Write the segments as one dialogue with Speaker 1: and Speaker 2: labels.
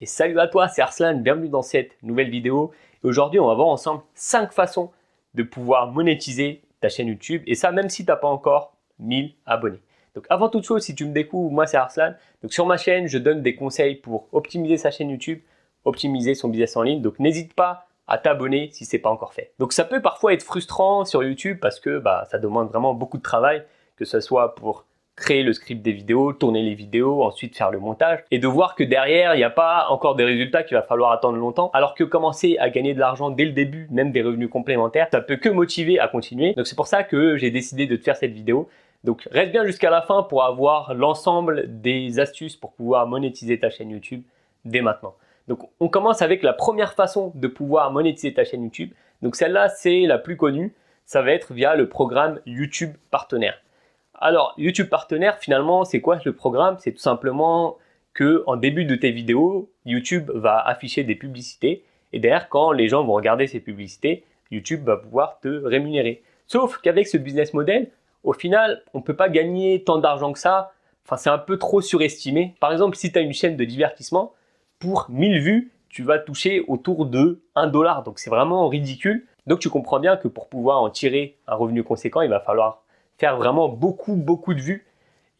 Speaker 1: Et salut à toi, c'est Arslan, bienvenue dans cette nouvelle vidéo. Et aujourd'hui, on va voir ensemble 5 façons de pouvoir monétiser ta chaîne YouTube. Et ça, même si tu n'as pas encore 1000 abonnés. Donc avant toute chose, si tu me découvres, moi c'est Arslan. Donc sur ma chaîne, je donne des conseils pour optimiser sa chaîne YouTube, optimiser son business en ligne. Donc n'hésite pas à t'abonner si ce n'est pas encore fait. Donc ça peut parfois être frustrant sur YouTube parce que ça demande vraiment beaucoup de travail, que ce soit pour créer le script des vidéos, tourner les vidéos, ensuite faire le montage et de voir que derrière, il n'y a pas encore des résultats qu'il va falloir attendre longtemps. Alors que commencer à gagner de l'argent dès le début, même des revenus complémentaires, ça peut que motiver à continuer. Donc c'est pour ça que j'ai décidé de te faire cette vidéo. Donc reste bien jusqu'à la fin pour avoir l'ensemble des astuces pour pouvoir monétiser ta chaîne YouTube dès maintenant. Donc on commence avec la première façon de pouvoir monétiser ta chaîne YouTube. Donc celle-là, c'est la plus connue. Ça va être via le programme YouTube Partenaire. Alors, YouTube Partenaire, finalement, c'est quoi le programme? C'est tout simplement que en début de tes vidéos, YouTube va afficher des publicités et derrière, quand les gens vont regarder ces publicités, YouTube va pouvoir te rémunérer. Sauf qu'avec ce business model, au final, on ne peut pas gagner tant d'argent que ça. Enfin, c'est un peu trop surestimé. Par exemple, si tu as une chaîne de divertissement, pour 1000 vues, tu vas toucher autour de 1 $. Donc, c'est vraiment ridicule. Donc, tu comprends bien que pour pouvoir en tirer un revenu conséquent, il va falloir faire vraiment beaucoup de vues.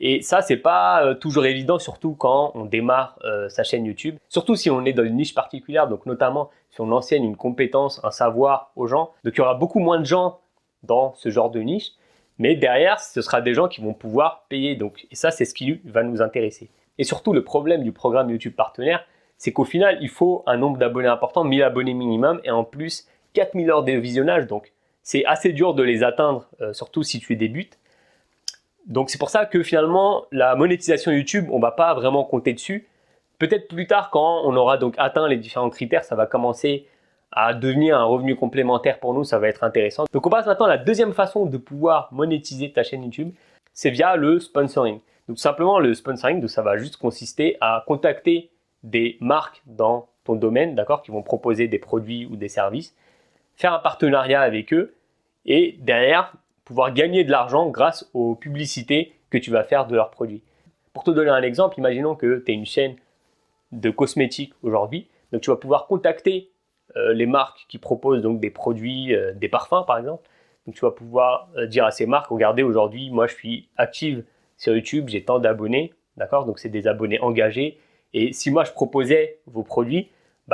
Speaker 1: Et ça, c'est pas toujours évident, surtout quand on démarre sa chaîne YouTube. Surtout si on est dans une niche particulière, donc notamment si on enseigne une compétence, un savoir aux gens. Donc il y aura beaucoup moins de gens dans ce genre de niche. Mais derrière, ce sera des gens qui vont pouvoir payer. Et ça, c'est ce qui va nous intéresser. Et surtout, le problème du programme YouTube Partenaire, c'est qu'au final, il faut un nombre d'abonnés important, 1000 abonnés minimum, et en plus, 4000 heures de visionnage. Donc c'est assez dur de les atteindre, surtout si tu débutes. Donc c'est pour ça que finalement, la monétisation YouTube, on ne va pas vraiment compter dessus. Peut-être plus tard, quand on aura donc atteint les différents critères, ça va commencer à devenir un revenu complémentaire pour nous, ça va être intéressant. Donc on passe maintenant à la deuxième façon de pouvoir monétiser ta chaîne YouTube, c'est via le sponsoring. Donc simplement le sponsoring, ça va juste consister à contacter des marques dans ton domaine, d'accord, qui vont proposer des produits ou des services, faire un partenariat avec eux et derrière pouvoir gagner de l'argent grâce aux publicités que tu vas faire de leurs produits. Pour te donner un exemple, imaginons que tu es une chaîne de cosmétiques aujourd'hui, donc tu vas pouvoir contacter les marques qui proposent donc des produits, des parfums par exemple. Donc tu vas pouvoir dire à ces marques, regardez aujourd'hui, moi je suis active sur YouTube, j'ai tant d'abonnés, d'accord, donc c'est des abonnés engagés et si moi je proposais vos produits,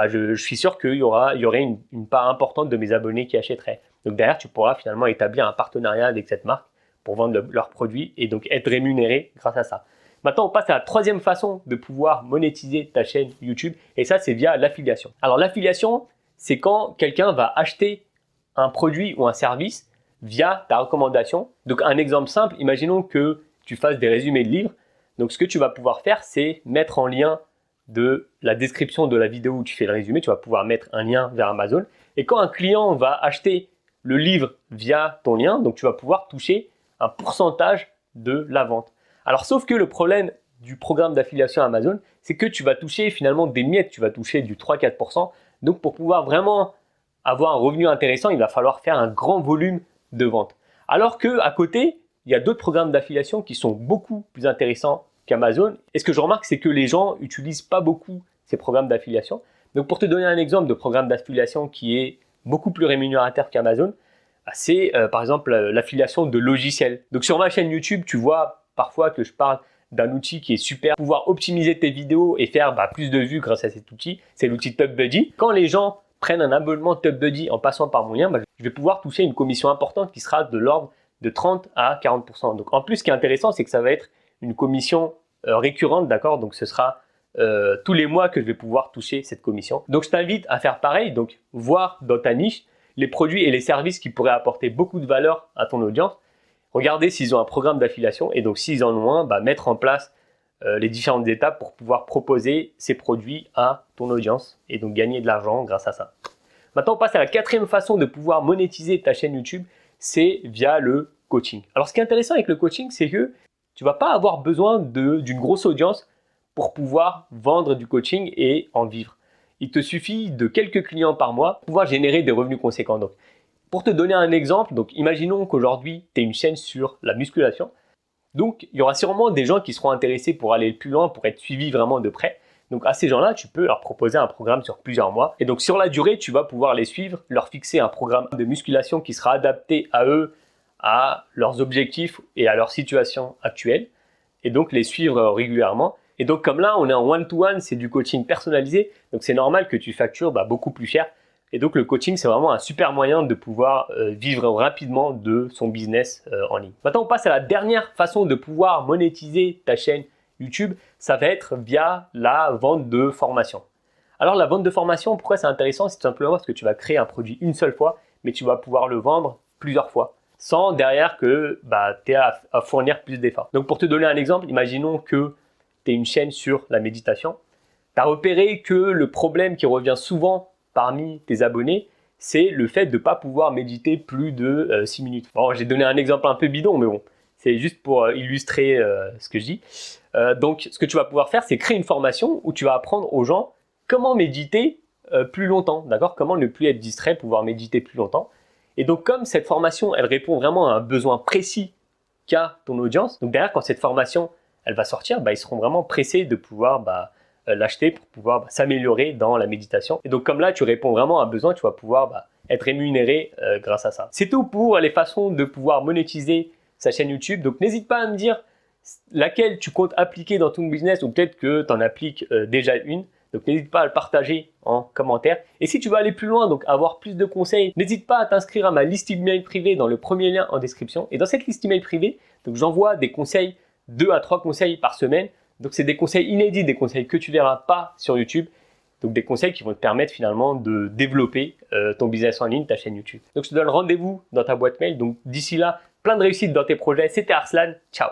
Speaker 1: je suis sûr qu'il y aurait une part importante de mes abonnés qui achèteraient. Donc derrière, tu pourras finalement établir un partenariat avec cette marque pour vendre leurs produits et donc être rémunéré grâce à ça. Maintenant, on passe à la troisième façon de pouvoir monétiser ta chaîne YouTube et ça, c'est via l'affiliation. Alors l'affiliation, c'est quand quelqu'un va acheter un produit ou un service via ta recommandation. Donc un exemple simple, imaginons que tu fasses des résumés de livres. Donc ce que tu vas pouvoir faire, c'est mettre en lien de la description de la vidéo où tu fais le résumé, tu vas pouvoir mettre un lien vers Amazon. Et quand un client va acheter le livre via ton lien, donc tu vas pouvoir toucher un pourcentage de la vente. Alors sauf que le problème du programme d'affiliation Amazon, c'est que tu vas toucher finalement des miettes, tu vas toucher du 3-4%. Donc pour pouvoir vraiment avoir un revenu intéressant, il va falloir faire un grand volume de vente. Alors qu'à côté, il y a d'autres programmes d'affiliation qui sont beaucoup plus intéressants qu'Amazon. Et ce que je remarque, c'est que les gens n'utilisent pas beaucoup ces programmes d'affiliation. Donc pour te donner un exemple de programme d'affiliation qui est beaucoup plus rémunérateur qu'Amazon, c'est par exemple l'affiliation de logiciels. Donc sur ma chaîne YouTube, tu vois parfois que je parle d'un outil qui est super pour pouvoir optimiser tes vidéos et faire plus de vues grâce à cet outil. C'est l'outil TubBuddy. Quand les gens prennent un abonnement TubBuddy en passant par mon lien, je vais pouvoir toucher une commission importante qui sera de l'ordre de 30 à 40%. Donc en plus, ce qui est intéressant, c'est que ça va être une commission récurrente, d'accord? Donc ce sera tous les mois que je vais pouvoir toucher cette commission. Donc je t'invite à faire pareil, donc voir dans ta niche les produits et les services qui pourraient apporter beaucoup de valeur à ton audience. Regardez s'ils ont un programme d'affiliation et donc s'ils en ont un, mettre en place les différentes étapes pour pouvoir proposer ces produits à ton audience et donc gagner de l'argent grâce à ça. Maintenant, on passe à la quatrième façon de pouvoir monétiser ta chaîne YouTube, c'est via le coaching. Alors, ce qui est intéressant avec le coaching, c'est que tu ne vas pas avoir besoin d'une grosse audience pour pouvoir vendre du coaching et en vivre. Il te suffit de quelques clients par mois pour pouvoir générer des revenus conséquents. Donc, pour te donner un exemple, imaginons qu'aujourd'hui, tu es une chaîne sur la musculation. Donc, il y aura sûrement des gens qui seront intéressés pour aller plus loin, pour être suivis vraiment de près. Donc à ces gens-là, tu peux leur proposer un programme sur plusieurs mois. Et donc sur la durée, tu vas pouvoir les suivre, leur fixer un programme de musculation qui sera adapté à eux, à leurs objectifs et à leur situation actuelle. Et donc les suivre régulièrement. Et donc comme là, on est en one-to-one, c'est du coaching personnalisé. Donc c'est normal que tu factures beaucoup plus cher. Et donc le coaching, c'est vraiment un super moyen de pouvoir vivre rapidement de son business en ligne. Maintenant, on passe à la dernière façon de pouvoir monétiser ta chaîne YouTube. Ça va être via la vente de formation. Alors la vente de formation, pourquoi c'est intéressant? C'est tout simplement parce que tu vas créer un produit une seule fois, mais tu vas pouvoir le vendre plusieurs fois, sans derrière que tu aies à fournir plus d'efforts. Donc pour te donner un exemple, imaginons que tu as une chaîne sur la méditation. Tu as repéré que le problème qui revient souvent parmi tes abonnés, c'est le fait de ne pas pouvoir méditer plus de 6 minutes. Bon, j'ai donné un exemple un peu bidon, mais bon, c'est juste pour illustrer ce que je dis. Donc, ce que tu vas pouvoir faire, c'est créer une formation où tu vas apprendre aux gens comment méditer plus longtemps, d'accord? Comment ne plus être distrait, pouvoir méditer plus longtemps. Et donc, comme cette formation, elle répond vraiment à un besoin précis qu'a ton audience, donc derrière, quand cette formation, elle va sortir, ils seront vraiment pressés de pouvoir l'acheter pour pouvoir s'améliorer dans la méditation. Et donc comme là, tu réponds vraiment à un besoin, tu vas pouvoir être rémunéré grâce à ça. C'est tout pour les façons de pouvoir monétiser sa chaîne YouTube. Donc n'hésite pas à me dire laquelle tu comptes appliquer dans ton business ou peut-être que tu en appliques déjà une. Donc n'hésite pas à le partager en commentaire. Et si tu veux aller plus loin, donc avoir plus de conseils, n'hésite pas à t'inscrire à ma liste email privée dans le premier lien en description. Et dans cette liste email privée, donc j'envoie des conseils, 2 à 3 conseils par semaine. Donc c'est des conseils inédits, des conseils que tu verras pas sur YouTube. Donc des conseils qui vont te permettre finalement de développer ton business en ligne, ta chaîne YouTube. Donc je te donne rendez-vous dans ta boîte mail. Donc d'ici là, plein de réussite dans tes projets. C'était Arslan, ciao.